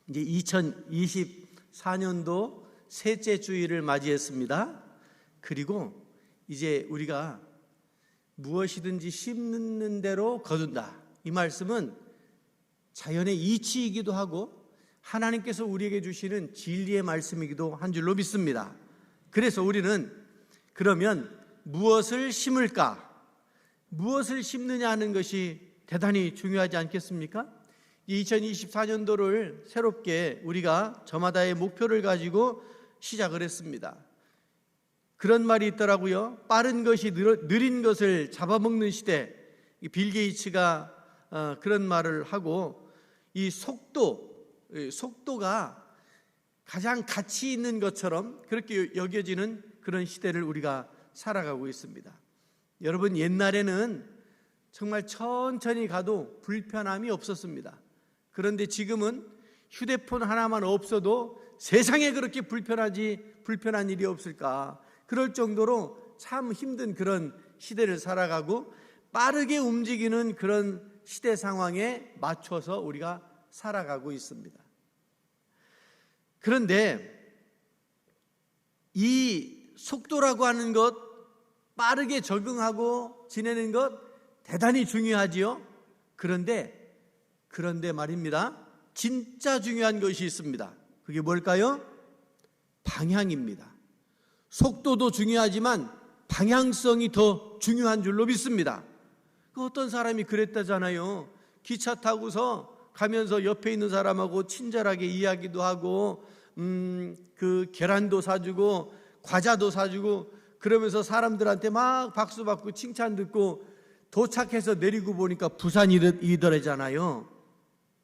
이제 2024년도 셋째 주일을 맞이했습니다. 그리고 이제 우리가 무엇이든지 심는 대로 거둔다. 이 말씀은 자연의 이치이기도 하고 하나님께서 우리에게 주시는 진리의 말씀이기도 한 줄로 믿습니다. 그래서 우리는 그러면 무엇을 심을까? 무엇을 심느냐 하는 것이 대단히 중요하지 않겠습니까? 2024년도를 새롭게 우리가 저마다의 목표를 가지고 시작을 했습니다. 그런 말이 있더라고요. 빠른 것이 느린 것을 잡아먹는 시대. 빌 게이츠가 그런 말을 하고, 이 속도가 가장 가치 있는 것처럼 그렇게 여겨지는 그런 시대를 우리가 살아가고 있습니다. 여러분, 옛날에는 정말 천천히 가도 불편함이 없었습니다. 그런데 지금은 휴대폰 하나만 없어도 세상에 그렇게 불편한 일이 없을까? 그럴 정도로 참 힘든 그런 시대를 살아가고 빠르게 움직이는 그런 시대 상황에 맞춰서 우리가 살아가고 있습니다. 그런데 이 속도라고 하는 것, 빠르게 적응하고 지내는 것 대단히 중요하지요. 그런데 말입니다. 진짜 중요한 것이 있습니다. 그게 뭘까요? 방향입니다. 속도도 중요하지만 방향성이 더 중요한 줄로 믿습니다. 어떤 사람이 그랬다잖아요. 기차 타고서 가면서 옆에 있는 사람하고 친절하게 이야기도 하고 그 계란도 사주고 과자도 사주고 그러면서 사람들한테 막 박수 받고 칭찬 듣고 도착해서 내리고 보니까 부산이더래잖아요.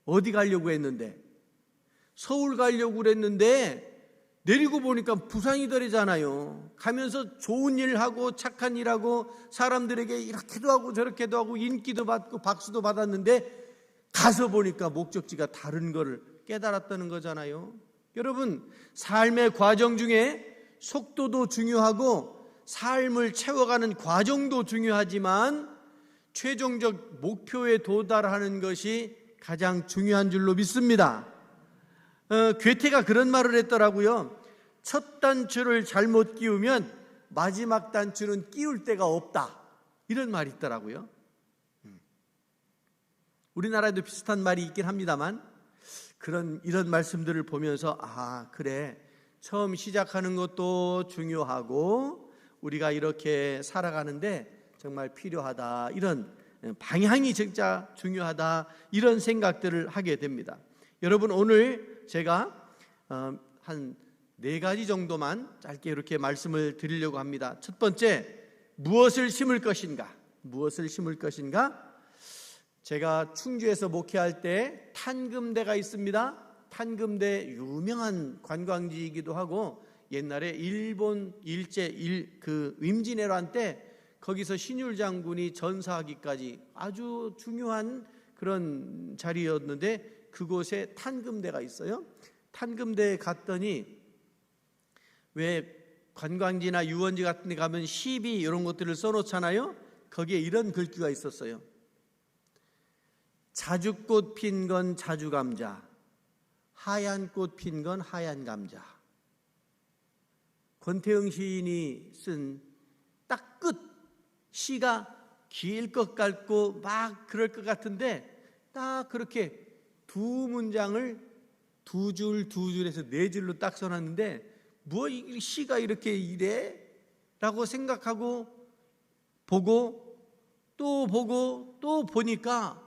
어디 가려고 했는데? 서울 가려고 그랬는데 내리고 보니까 부산이더래잖아요. 가면서 좋은 일 하고 착한 일 하고 사람들에게 이렇게도 하고 저렇게도 하고 인기도 받고 박수도 받았는데 가서 보니까 목적지가 다른 걸 깨달았다는 거잖아요. 여러분, 삶의 과정 중에 속도도 중요하고 삶을 채워가는 과정도 중요하지만 최종적 목표에 도달하는 것이 가장 중요한 줄로 믿습니다. 괴테가 그런 말을 했더라고요. 첫 단추를 잘못 끼우면 마지막 단추는 끼울 데가 없다. 이런 말이 있더라고요. 우리나라에도 비슷한 말이 있긴 합니다만 이런 말씀들을 보면서 그래, 처음 시작하는 것도 중요하고 우리가 이렇게 살아가는데 정말 필요하다, 이런 방향이 진짜 중요하다, 이런 생각들을 하게 됩니다. 여러분, 오늘 제가 한 4가지 정도만 짧게 이렇게 말씀을 드리려고 합니다. 첫 번째, 무엇을 심을 것인가? 무엇을 심을 것인가? 제가 충주에서 목회할 때 탄금대가 있습니다. 탄금대 유명한 관광지이기도 하고 옛날에 일본 임진왜란 때 거기서 신율 장군이 전사하기까지 아주 중요한 그런 자리였는데 그곳에 탄금대가 있어요. 탄금대에 갔더니 왜 관광지나 유원지 같은 데 가면 시비 이런 것들을 써놓잖아요. 거기에 이런 글귀가 있었어요. 자주꽃 핀 건 자주감자, 하얀 꽃 핀 건 하얀 감자. 권태영 시인이 쓴 딱 끝, 시가 길 것 같고 막 그럴 것 같은데 딱 그렇게 두 문장을 두 줄에서 4줄로 딱 써놨는데 뭐 이 시가 이렇게 이래? 라고 생각하고 보고 또 보니까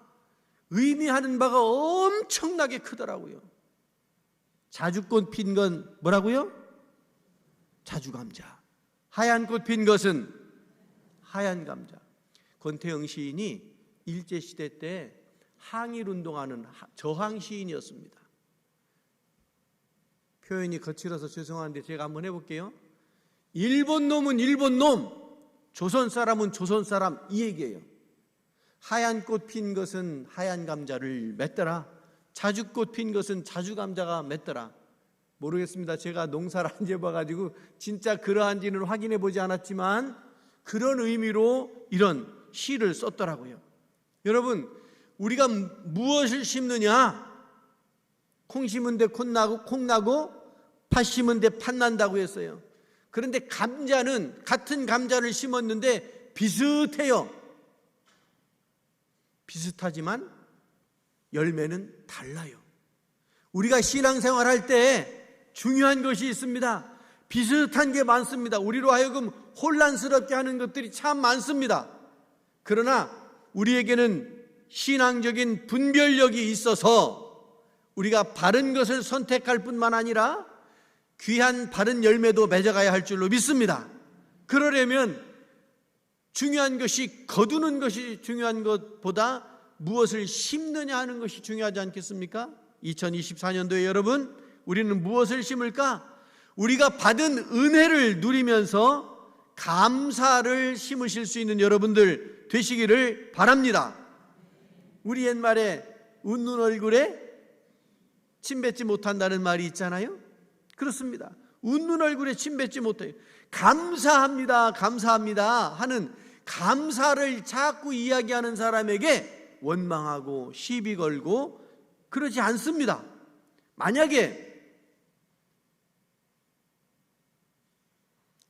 의미하는 바가 엄청나게 크더라고요. 자주꽃 핀 건 뭐라고요? 자주감자. 하얀 꽃 핀 것은 하얀 감자. 권태영 시인이 일제시대 때 항일운동하는 저항 시인이었습니다. 표현이 거칠어서 죄송한데 제가 한번 해볼게요. 일본 놈은 일본 놈, 조선 사람은 조선 사람, 이 얘기예요. 하얀 꽃 핀 것은 하얀 감자를 맺더라. 자주꽃 핀 것은 자주감자가 맺더라. 모르겠습니다. 제가 농사를 안 지어봐가지고 진짜 그러한지는 확인해 보지 않았지만 그런 의미로 이런 시를 썼더라고요. 여러분, 우리가 무엇을 심느냐? 콩 심은 데 콩 나고 팥 심은 데 팥 난다고 했어요. 그런데 감자는 같은 감자를 심었는데 비슷해요. 비슷하지만 열매는 달라요. 우리가 신앙생활 할 때 중요한 것이 있습니다. 비슷한 게 많습니다. 우리로 하여금 혼란스럽게 하는 것들이 참 많습니다. 그러나 우리에게는 신앙적인 분별력이 있어서 우리가 바른 것을 선택할 뿐만 아니라 귀한 바른 열매도 맺어가야 할 줄로 믿습니다. 그러려면 중요한 것이 거두는 것이 중요한 것보다 무엇을 심느냐 하는 것이 중요하지 않겠습니까? 2024년도에 여러분, 우리는 무엇을 심을까? 우리가 받은 은혜를 누리면서 감사를 심으실 수 있는 여러분들 되시기를 바랍니다. 우리 옛말에 웃는 얼굴에 침 뱉지 못한다는 말이 있잖아요. 그렇습니다. 웃는 얼굴에 침 뱉지 못해요. 감사합니다, 감사합니다 하는 감사를 자꾸 이야기하는 사람에게 원망하고 시비 걸고 그러지 않습니다. 만약에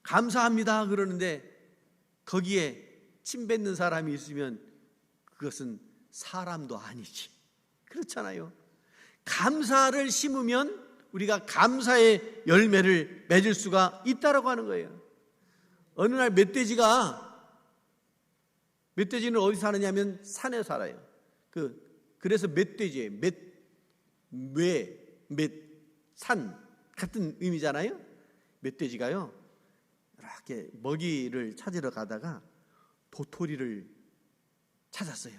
감사합니다 그러는데 거기에 침 뱉는 사람이 있으면 그것은 사람도 아니지. 그렇잖아요. 감사를 심으면 우리가 감사의 열매를 맺을 수가 있다라고 하는 거예요. 어느 날 멧돼지는 어디 사느냐면 산에 살아요. 그래서 멧돼지예요. 산 같은 의미잖아요. 멧돼지가요, 이렇게 먹이를 찾으러 가다가 도토리를 찾았어요.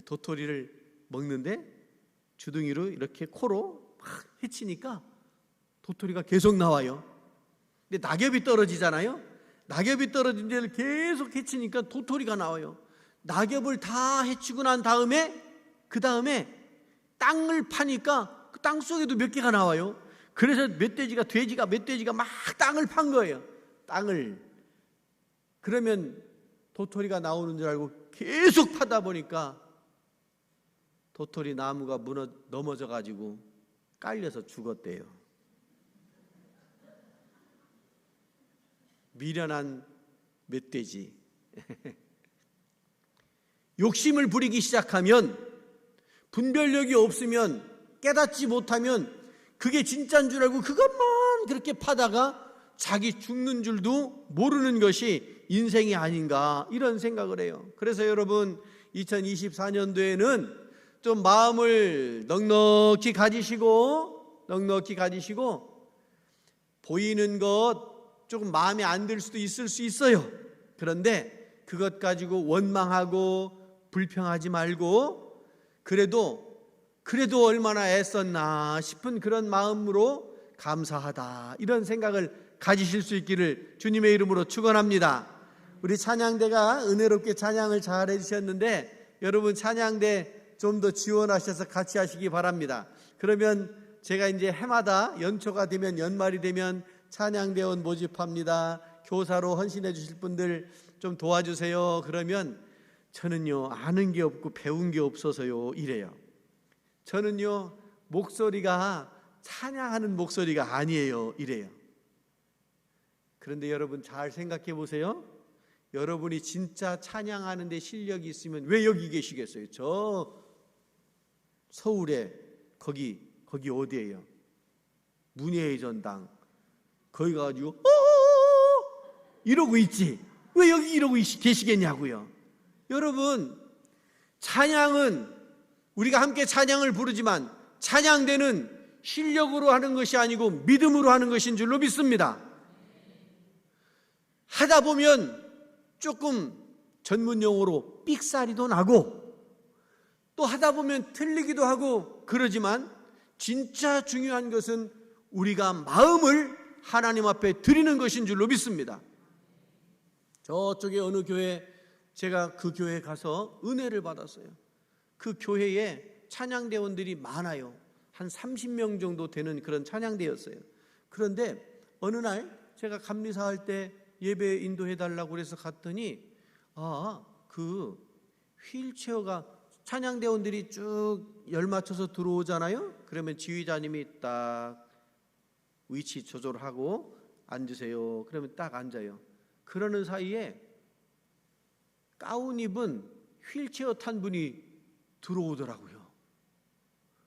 도토리를 먹는데 주둥이로 이렇게 코로 막 헤치니까 도토리가 계속 나와요. 근데 낙엽이 떨어지잖아요. 낙엽이 떨어진 데를 계속 헤치니까 도토리가 나와요. 낙엽을 다 헤치고 난 다음에 그 다음에 땅을 파니까 그 땅 속에도 몇 개가 나와요. 그래서 멧돼지가 막 땅을 판 거예요. 땅을. 그러면 도토리가 나오는 줄 알고 계속 파다 보니까 도토리 나무가 넘어져 가지고 깔려서 죽었대요. 미련한 멧돼지. 욕심을 부리기 시작하면, 분별력이 없으면, 깨닫지 못하면 그게 진짜인 줄 알고 그것만 그렇게 파다가 자기 죽는 줄도 모르는 것이 인생이 아닌가, 이런 생각을 해요. 그래서 여러분, 2024년도에는 좀 마음을 넉넉히 가지시고 보이는 것 조금 마음에 안 들 수도 있을 수 있어요. 그런데 그것 가지고 원망하고 불평하지 말고 그래도 얼마나 애썼나 싶은 그런 마음으로 감사하다, 이런 생각을 가지실 수 있기를 주님의 이름으로 축원합니다. 우리 찬양대가 은혜롭게 찬양을 잘 해주셨는데 여러분, 찬양대 좀 더 지원하셔서 같이 하시기 바랍니다. 그러면 제가 이제 해마다 연초가 되면, 연말이 되면 찬양대원 모집합니다. 교사로 헌신해 주실 분들 좀 도와주세요. 그러면 저는요, 아는 게 없고 배운 게 없어서요, 이래요. 저는요, 목소리가 찬양하는 목소리가 아니에요, 이래요. 그런데 여러분 잘 생각해 보세요. 여러분이 진짜 찬양하는 데 실력이 있으면 왜 여기 계시겠어요? 저 서울에 거기 어디예요? 문예의 전당 거기 가가지고 이러고 있지, 왜 여기 이러고 계시겠냐고요. 여러분, 찬양은 우리가 함께 찬양을 부르지만 찬양대는 실력으로 하는 것이 아니고 믿음으로 하는 것인 줄로 믿습니다. 하다 보면 조금 전문용어로 삑사리도 나고 또 하다 보면 틀리기도 하고 그러지만 진짜 중요한 것은 우리가 마음을 하나님 앞에 드리는 것인 줄로 믿습니다. 저쪽에 어느 교회, 제가 그 교회에 가서 은혜를 받았어요. 그 교회에 찬양대원들이 많아요. 한 30명 정도 되는 그런 찬양대였어요. 그런데 어느 날 제가 감리사할 때 예배 인도해달라고 그래서 갔더니 그 휠체어가 찬양대원들이 쭉 열맞춰서 들어오잖아요. 그러면 지휘자님이 딱 위치 조절하고 앉으세요. 그러면 딱 앉아요. 그러는 사이에 가운 입은 휠체어 탄 분이 들어오더라고요.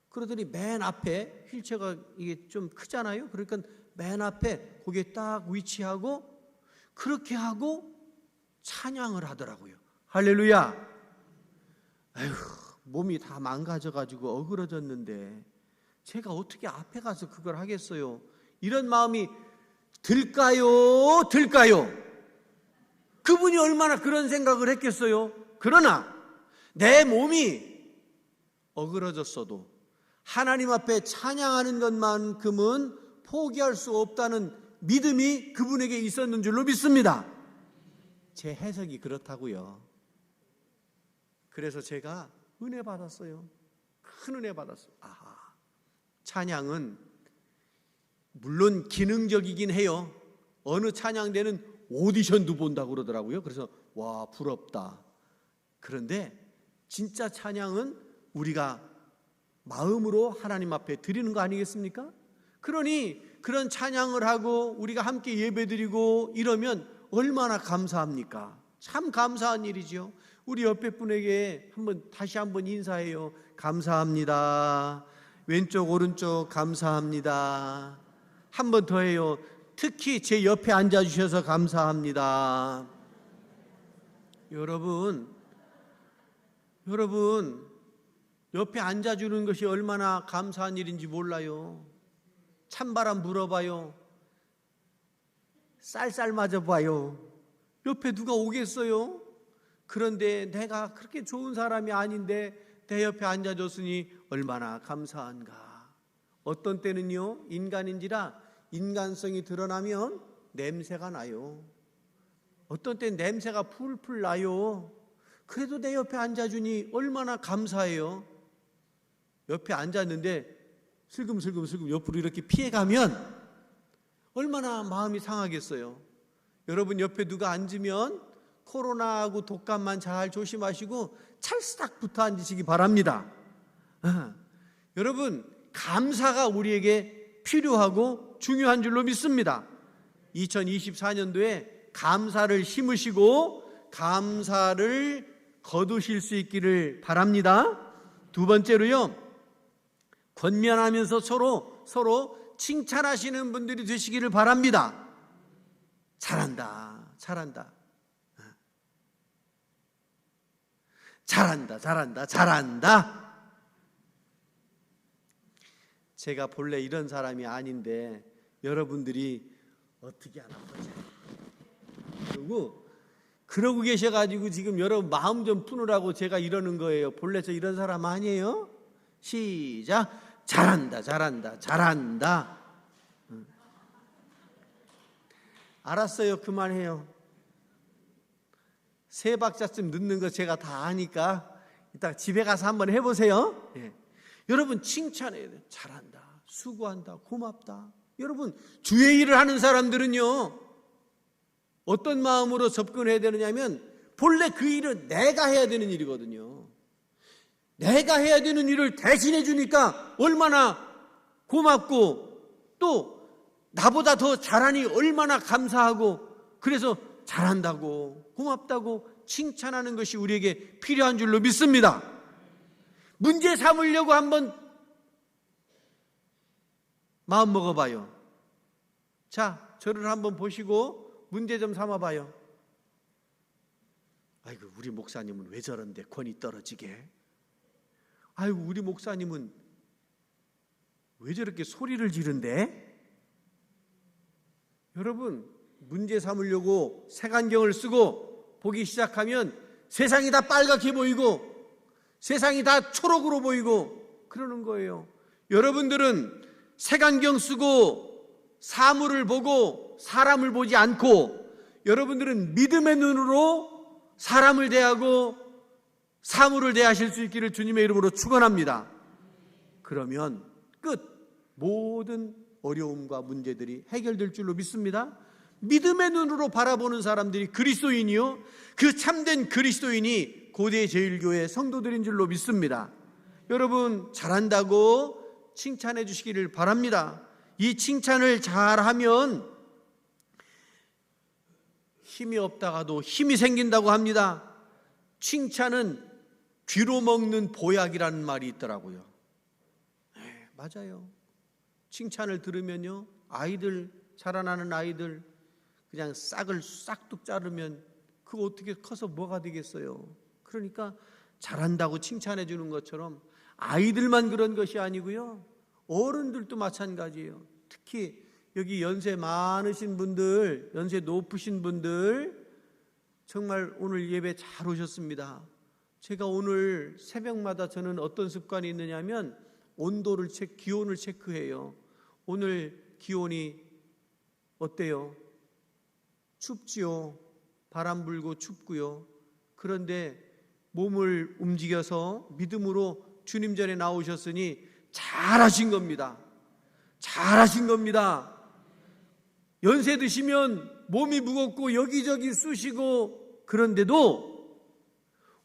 그러더니 맨 앞에, 휠체어가 이게 좀 크잖아요. 그러니까 맨 앞에 거기에 딱 위치하고 그렇게 하고 찬양을 하더라고요. 할렐루야. 아휴, 몸이 다 망가져가지고 어그러졌는데 제가 어떻게 앞에 가서 그걸 하겠어요? 이런 마음이 들까요? 그분이 얼마나 그런 생각을 했겠어요? 그러나 내 몸이 어그러졌어도 하나님 앞에 찬양하는 것만큼은 포기할 수 없다는 믿음이 그분에게 있었는 줄로 믿습니다. 제 해석이 그렇다고요. 그래서 제가 은혜 받았어요. 큰 은혜 받았어요. 아하, 찬양은 물론 기능적이긴 해요. 어느 찬양대는 오디션도 본다고 그러더라고요. 그래서 와, 부럽다. 그런데 진짜 찬양은 우리가 마음으로 하나님 앞에 드리는 거 아니겠습니까? 그러니 그런 찬양을 하고 우리가 함께 예배드리고 이러면 얼마나 감사합니까? 참 감사한 일이죠. 우리 옆에 분에게 다시 한번 인사해요. 감사합니다. 왼쪽 오른쪽 감사합니다. 한 번 더 해요. 특히 제 옆에 앉아주셔서 감사합니다. 여러분 옆에 앉아주는 것이 얼마나 감사한 일인지 몰라요. 찬바람 불어봐요. 쌀쌀 맞아봐요. 옆에 누가 오겠어요? 그런데 내가 그렇게 좋은 사람이 아닌데 내 옆에 앉아줬으니 얼마나 감사한가. 어떤 때는요, 인간인지라 인간성이 드러나면 냄새가 나요. 어떤 때는 냄새가 풀풀 나요. 그래도 내 옆에 앉아주니 얼마나 감사해요. 옆에 앉았는데 슬금슬금 옆으로 이렇게 피해가면 얼마나 마음이 상하겠어요. 여러분 옆에 누가 앉으면 코로나하고 독감만 잘 조심하시고 찰싹 붙어 앉으시기 바랍니다. 여러분, 감사가 우리에게 필요하고 중요한 줄로 믿습니다. 2024년도에 감사를 심으시고 감사를 거두실 수 있기를 바랍니다. 두 번째로요, 권면하면서 서로 칭찬하시는 분들이 되시기를 바랍니다. 잘한다. 제가 본래 이런 사람이 아닌데 여러분들이 어떻게 하나 보자. 그러고 계셔가지고 지금 여러분 마음 좀 푸느라고 제가 이러는 거예요. 본래 저 이런 사람 아니에요? 시작. 잘한다. 알았어요. 그만해요. 3박자쯤 넣는 거 제가 다 아니까 이따 집에 가서 한번 해보세요. 여러분 칭찬해야 돼요. 잘한다, 수고한다, 고맙다. 여러분 주의 일을 하는 사람들은요, 어떤 마음으로 접근해야 되느냐면 본래 그 일은 내가 해야 되는 일이거든요. 내가 해야 되는 일을 대신해 주니까 얼마나 고맙고 또 나보다 더 잘하니 얼마나 감사하고, 그래서 잘한다고 고맙다고 칭찬하는 것이 우리에게 필요한 줄로 믿습니다. 문제 삼으려고 한번 마음 먹어봐요. 자, 저를 한번 보시고 문제 좀 삼아봐요. 아이고, 우리 목사님은 왜 저런데 권위 떨어지게. 아이고, 우리 목사님은 왜 저렇게 소리를 지른대? 여러분, 문제 삼으려고 색안경을 쓰고 보기 시작하면 세상이 다 빨갛게 보이고 세상이 다 초록으로 보이고 그러는 거예요. 여러분들은 색안경 쓰고 사물을 보고 사람을 보지 않고, 여러분들은 믿음의 눈으로 사람을 대하고 사물을 대하실 수 있기를 주님의 이름으로 축원합니다. 그러면 모든 어려움과 문제들이 해결될 줄로 믿습니다. 믿음의 눈으로 바라보는 사람들이 그리스도인이요, 그 참된 그리스도인이 고대 제일교회 성도들인 줄로 믿습니다. 여러분, 잘한다고 칭찬해 주시기를 바랍니다. 이 칭찬을 잘하면 힘이 없다가도 힘이 생긴다고 합니다. 칭찬은 귀로 먹는 보약이라는 말이 있더라고요. 네, 맞아요. 칭찬을 들으면요, 아이들, 자라나는 아이들 그냥 싹을 싹둑 자르면 그거 어떻게 커서 뭐가 되겠어요. 그러니까 잘한다고 칭찬해 주는 것처럼 아이들만 그런 것이 아니고요, 어른들도 마찬가지예요. 특히 여기 연세 많으신 분들, 연세 높으신 분들 정말 오늘 예배 잘 오셨습니다. 제가 오늘 새벽마다 저는 어떤 습관이 있느냐면 온도를 기온을 체크해요. 오늘 기온이 어때요? 춥지요. 바람 불고 춥고요. 그런데 몸을 움직여서 믿음으로 주님 전에 나오셨으니 잘하신 겁니다. 잘하신 겁니다. 연세 드시면 몸이 무겁고 여기저기 쑤시고 그런데도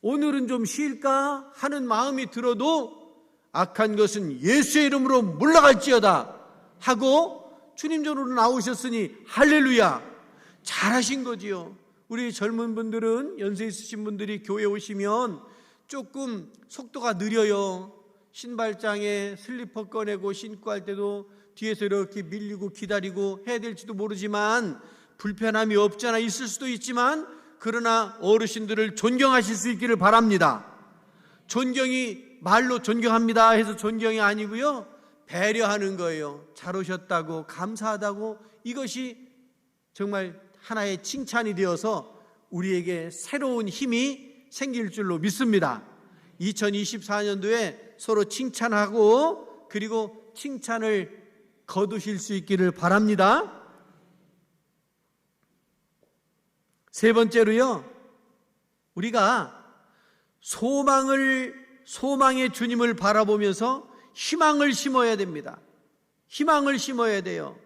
오늘은 좀 쉴까 하는 마음이 들어도 악한 것은 예수의 이름으로 물러갈지어다 하고 주님 전으로 나오셨으니 할렐루야, 잘하신 거지요. 우리 젊은 분들은, 연세 있으신 분들이 교회 오시면 조금 속도가 느려요. 신발장에 슬리퍼 꺼내고 신고 할 때도 뒤에서 이렇게 밀리고 기다리고 해야 될지도 모르지만 불편함이 없잖아 있을 수도 있지만, 그러나 어르신들을 존경하실 수 있기를 바랍니다. 존경이 말로 존경합니다 해서 존경이 아니고요, 배려하는 거예요. 잘 오셨다고, 감사하다고. 이것이 정말 하나의 칭찬이 되어서 우리에게 새로운 힘이 생길 줄로 믿습니다. 2024년도에 서로 칭찬하고 그리고 칭찬을 거두실 수 있기를 바랍니다. 세 번째로요, 우리가 소망의 주님을 바라보면서 희망을 심어야 됩니다. 희망을 심어야 돼요.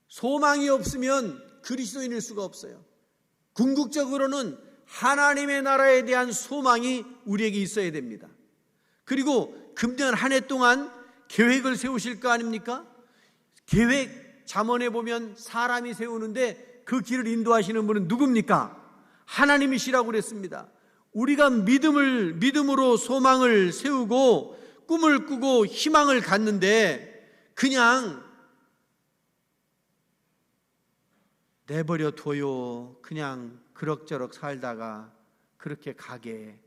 소망이 없으면 그리스도인일 수가 없어요. 궁극적으로는 하나님의 나라에 대한 소망이 우리에게 있어야 됩니다. 그리고 금년 한 해 동안 계획을 세우실 거 아닙니까? 계획 잠언에 보면 사람이 세우는데 그 길을 인도하시는 분은 누굽니까? 하나님이시라고 그랬습니다. 우리가 믿음으로 소망을 세우고 꿈을 꾸고 희망을 갖는데 그냥 내버려 둬요. 그냥 그럭저럭 살다가 그렇게 가게.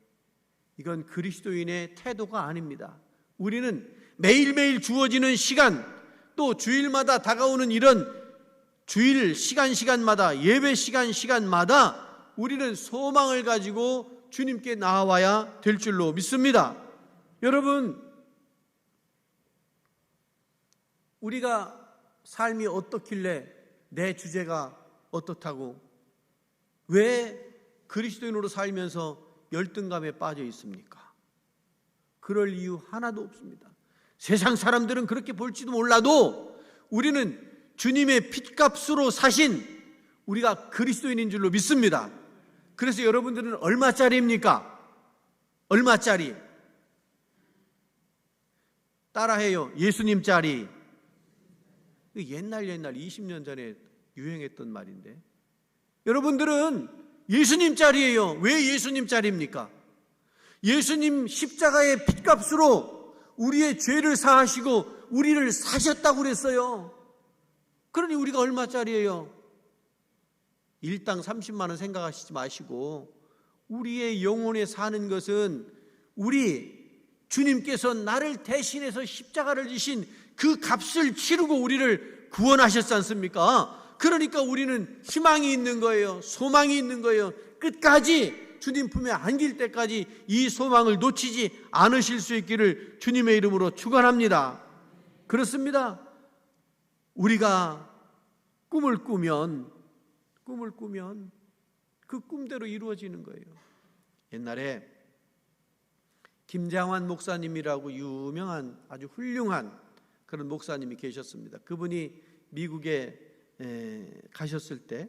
이건 그리스도인의 태도가 아닙니다. 우리는 매일매일 주어지는 시간, 또 주일마다 다가오는 이런 주일 시간마다, 예배 시간마다 우리는 소망을 가지고 주님께 나와야 될 줄로 믿습니다. 여러분, 우리가 삶이 어떻길래 내 주제가 어떻다고, 왜 그리스도인으로 살면서 열등감에 빠져 있습니까? 그럴 이유 하나도 없습니다. 세상 사람들은 그렇게 볼지도 몰라도 우리는 주님의 핏값으로 사신 우리가 그리스도인인 줄로 믿습니다. 그래서 여러분들은 얼마짜리입니까? 얼마짜리? 따라해요. 예수님짜리. 옛날 20년 전에 유행했던 말인데, 여러분들은 예수님짜리예요. 왜 예수님짜리입니까? 예수님 십자가의 핏값으로 우리의 죄를 사하시고 우리를 사셨다고 그랬어요. 그러니 우리가 얼마짜리예요? 일당 30만 원 생각하시지 마시고 우리의 영혼에 사는 것은 우리 주님께서 나를 대신해서 십자가를 지신 그 값을 치르고 우리를 구원하셨지 않습니까? 그러니까 우리는 희망이 있는 거예요. 소망이 있는 거예요. 끝까지 주님 품에 안길 때까지 이 소망을 놓치지 않으실 수 있기를 주님의 이름으로 축원합니다. 그렇습니다. 우리가 꿈을 꾸면 그 꿈대로 이루어지는 거예요. 옛날에 김장환 목사님이라고 유명한 아주 훌륭한 그런 목사님이 계셨습니다. 그분이 미국에 가셨을 때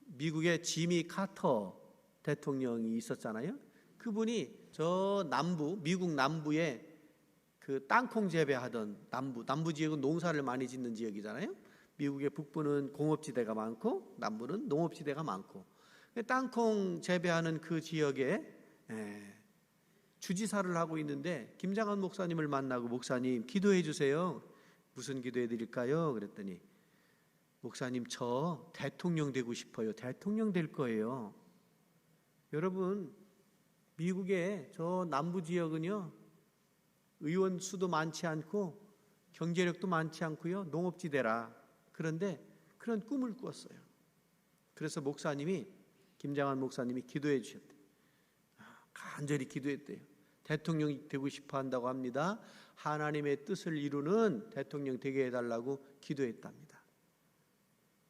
미국의 지미 카터 대통령이 있었잖아요. 그분이 저 남부, 미국 남부에 그 땅콩 재배하던 남부 지역은 농사를 많이 짓는 지역이잖아요. 미국의 북부는 공업지대가 많고 남부는 농업지대가 많고, 땅콩 재배하는 그 지역에 주지사를 하고 있는데 김장한 목사님을 만나고, 목사님 기도해 주세요. 무슨 기도해 드릴까요? 그랬더니, 목사님 저 대통령 되고 싶어요. 대통령 될 거예요. 여러분, 미국의 저 남부 지역은요, 의원 수도 많지 않고 경제력도 많지 않고요, 농업지대라. 그런데 그런 꿈을 꾸었어요. 그래서 목사님이, 김장한 목사님이 기도해 주셨대요. 간절히 기도했대요. 대통령이 되고 싶어 한다고 합니다. 하나님의 뜻을 이루는 대통령 되게 해달라고 기도했답니다.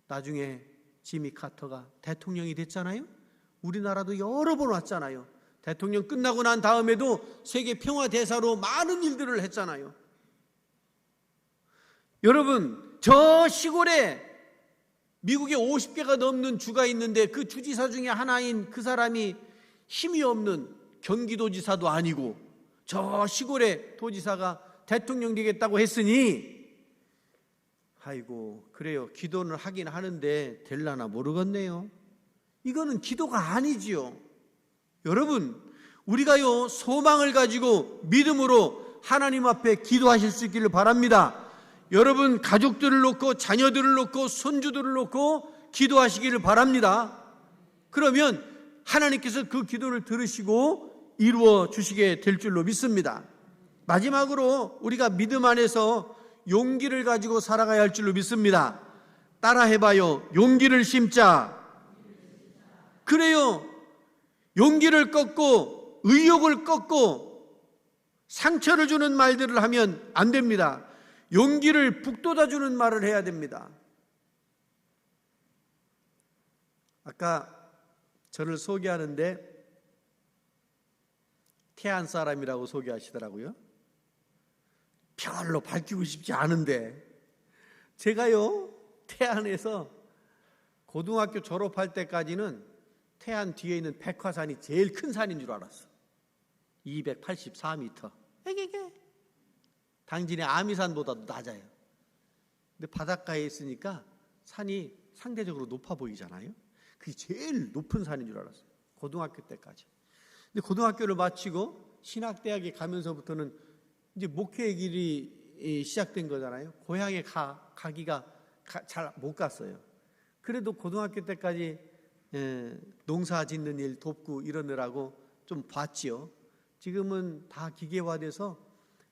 나중에 지미 카터가 대통령이 됐잖아요. 우리나라도 여러 번 왔잖아요. 대통령 끝나고 난 다음에도 세계 평화 대사로 많은 일들을 했잖아요. 여러분, 저 시골에 미국에 50개가 넘는 주가 있는데 그 주지사 중에 하나인 그 사람이 힘이 없는 경기도지사도 아니고 저 시골의 도지사가 대통령 되겠다고 했으니, 아이고 그래요, 기도는 하긴 하는데 될라나 모르겠네요. 이거는 기도가 아니지요. 여러분, 우리가요 소망을 가지고 믿음으로 하나님 앞에 기도하실 수 있기를 바랍니다. 여러분 가족들을 놓고 자녀들을 놓고 손주들을 놓고 기도하시기를 바랍니다. 그러면 하나님께서 그 기도를 들으시고 이루어 주시게 될 줄로 믿습니다. 마지막으로 우리가 믿음 안에서 용기를 가지고 살아가야 할 줄로 믿습니다. 따라 해봐요. 용기를 심자. 그래요. 용기를 꺾고 의욕을 꺾고 상처를 주는 말들을 하면 안 됩니다. 용기를 북돋아 주는 말을 해야 됩니다. 아까 저를 소개하는데 태안 사람이라고 소개하시더라고요. 별로 밝히고 싶지 않은데, 제가요 태안에서 고등학교 졸업할 때까지는 태안 뒤에 있는 백화산이 제일 큰 산인 줄 알았어. 284m. 당진의 아미산보다도 낮아요. 근데 바닷가에 있으니까 산이 상대적으로 높아 보이잖아요. 그게 제일 높은 산인 줄 알았어요, 고등학교 때까지. 근데 고등학교를 마치고 신학대학에 가면서부터는 이제 목회의 길이 시작된 거잖아요. 고향에 가기가 잘 못 갔어요. 그래도 고등학교 때까지 농사 짓는 일 돕고 이러느라고 좀 봤지요. 지금은 다 기계화돼서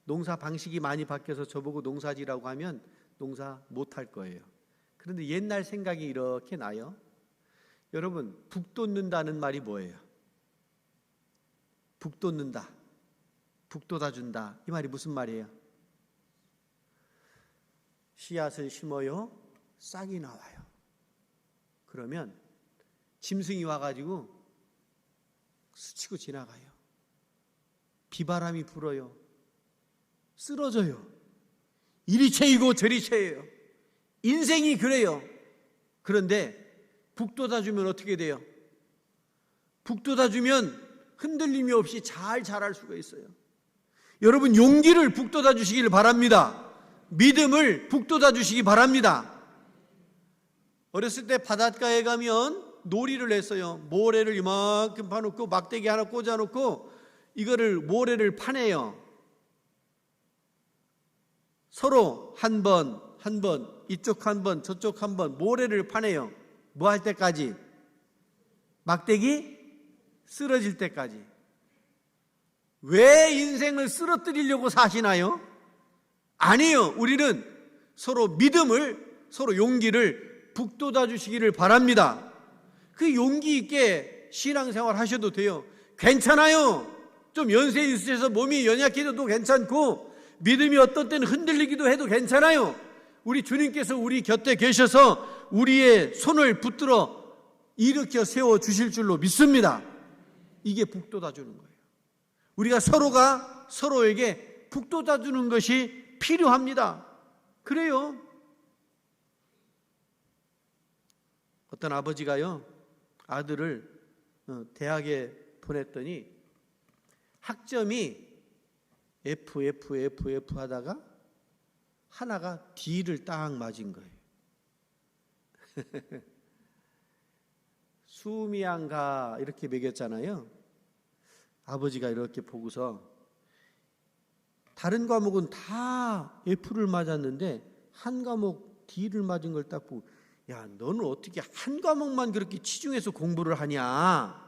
농사 방식이 많이 바뀌어서 저보고 농사지라고 하면 농사 못할 거예요. 그런데 옛날 생각이 이렇게 나요. 여러분, 북돋는다는 말이 뭐예요? 북돋는다, 북돋아준다, 이 말이 무슨 말이에요? 씨앗을 심어요, 싹이 나와요. 그러면 짐승이 와가지고 스치고 지나가요. 비바람이 불어요, 쓰러져요. 이리 채이고 저리 채예요. 인생이 그래요. 그런데 북돋아주면 어떻게 돼요? 북돋아주면 흔들림이 없이 잘 자랄 수가 있어요. 여러분, 용기를 북돋아 주시길 바랍니다. 믿음을 북돋아 주시기 바랍니다. 어렸을 때 바닷가에 가면 놀이를 했어요. 모래를 이만큼 파놓고 막대기 하나 꽂아놓고 이거를 모래를 파내요. 서로 한 번 이쪽 한 번 저쪽 한 번 모래를 파내요. 뭐 할 때까지? 막대기 쓰러질 때까지. 왜 인생을 쓰러뜨리려고 사시나요? 아니요. 우리는 서로 믿음을, 서로 용기를 북돋아 주시기를 바랍니다. 그 용기 있게 신앙생활 하셔도 돼요. 괜찮아요. 좀 연세 있으셔서 몸이 연약해도 괜찮고 믿음이 어떤 때는 흔들리기도 해도 괜찮아요. 우리 주님께서 우리 곁에 계셔서 우리의 손을 붙들어 일으켜 세워 주실 줄로 믿습니다. 이게 북돋아 주는 거예요. 우리가 서로가 서로에게 북돋아 주는 것이 필요합니다. 그래요. 어떤 아버지가요, 아들을 대학에 보냈더니 학점이 F 하다가 하나가 D를 딱 맞은 거예요. 수미양가 이렇게 매겼잖아요. 아버지가 이렇게 보고서 다른 과목은 다 F를 맞았는데 한 과목 D를 맞은 걸 딱 보고, 야, 너는 어떻게 한 과목만 그렇게 치중해서 공부를 하냐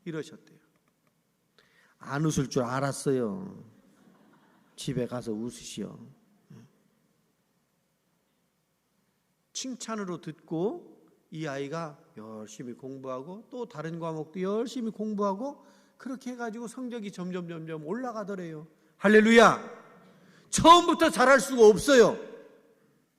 이러셨대요. 안 웃을 줄 알았어요. 집에 가서 웃으시오. 칭찬으로 듣고 이 아이가 열심히 공부하고 또 다른 과목도 열심히 공부하고 그렇게 해가지고 성적이 점점 올라가더래요. 할렐루야. 처음부터 잘할 수가 없어요.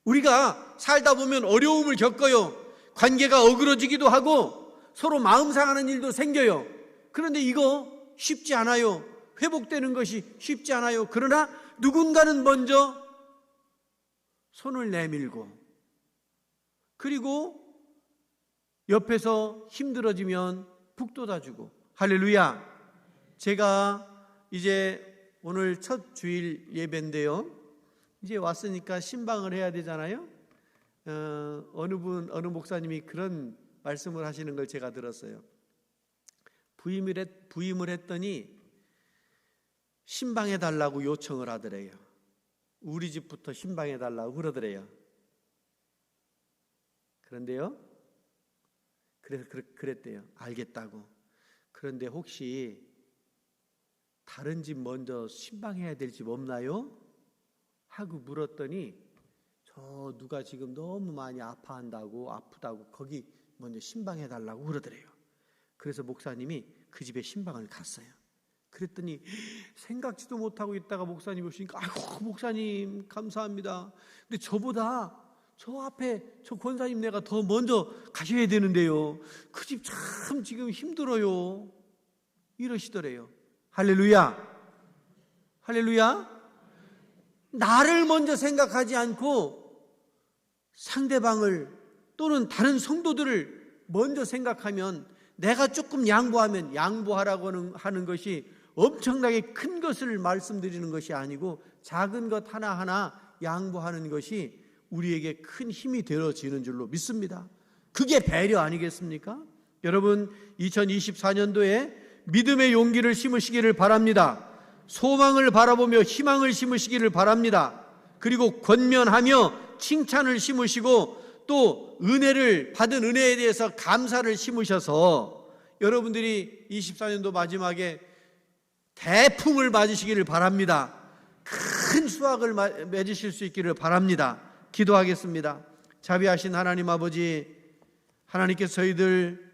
우리가 살다 보면 어려움을 겪어요. 관계가 어그러지기도 하고 서로 마음 상하는 일도 생겨요. 그런데 이거 쉽지 않아요. 회복되는 것이 쉽지 않아요. 그러나 누군가는 먼저 손을 내밀고, 그리고 옆에서 힘들어지면 북돋아주고. 할렐루야. 제가 이제 오늘 첫 주일 예배인데요, 이제 왔으니까 신방을 해야 되잖아요. 어느 목사님이 그런 말씀을 하시는 걸 제가 들었어요. 부임을 했더니 신방해 달라고 요청을 하더래요. 우리 집부터 신방해 달라고 그러더래요. 그런데요, 그래서 그랬대요. 알겠다고. 그런데 혹시 다른 집 먼저 신방해야 될 집 없나요? 하고 물었더니 저 누가 지금 너무 많이 아프다고 거기 먼저 신방해 달라고 그러더래요. 그래서 목사님이 그 집에 신방을 갔어요. 그랬더니 생각지도 못하고 있다가 목사님이 오시니까, 아이고 목사님 감사합니다. 근데 저보다 저 앞에 저 권사님 내가 더 먼저 가셔야 되는데요, 그 집 참 지금 힘들어요 이러시더래요. 할렐루야. 할렐루야. 나를 먼저 생각하지 않고 상대방을 또는 다른 성도들을 먼저 생각하면, 내가 조금 양보하라고 하는 것이 엄청나게 큰 것을 말씀드리는 것이 아니고 작은 것 하나하나 양보하는 것이 우리에게 큰 힘이 되어지는 줄로 믿습니다. 그게 배려 아니겠습니까? 여러분, 2024년도에 믿음의 용기를 심으시기를 바랍니다. 소망을 바라보며 희망을 심으시기를 바랍니다. 그리고 권면하며 칭찬을 심으시고 또 받은 은혜에 대해서 감사를 심으셔서 여러분들이 24년도 마지막에 대풍을 맞으시기를 바랍니다. 큰 수확을 맺으실 수 있기를 바랍니다. 기도하겠습니다. 자비하신 하나님 아버지, 하나님께서 저희들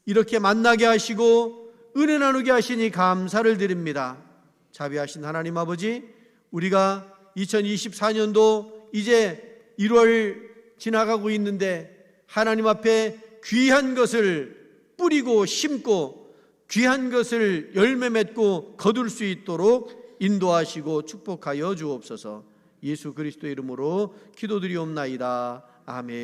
이렇게 만나게 하시고 은혜 나누게 하시니 감사를 드립니다. 자비하신 하나님 아버지, 우리가 2024년도 이제 1월 지나가고 있는데 하나님 앞에 귀한 것을 뿌리고 심고 귀한 것을 열매 맺고 거둘 수 있도록 인도하시고 축복하여 주옵소서. 예수 그리스도의 이름으로 기도드리옵나이다. 아멘.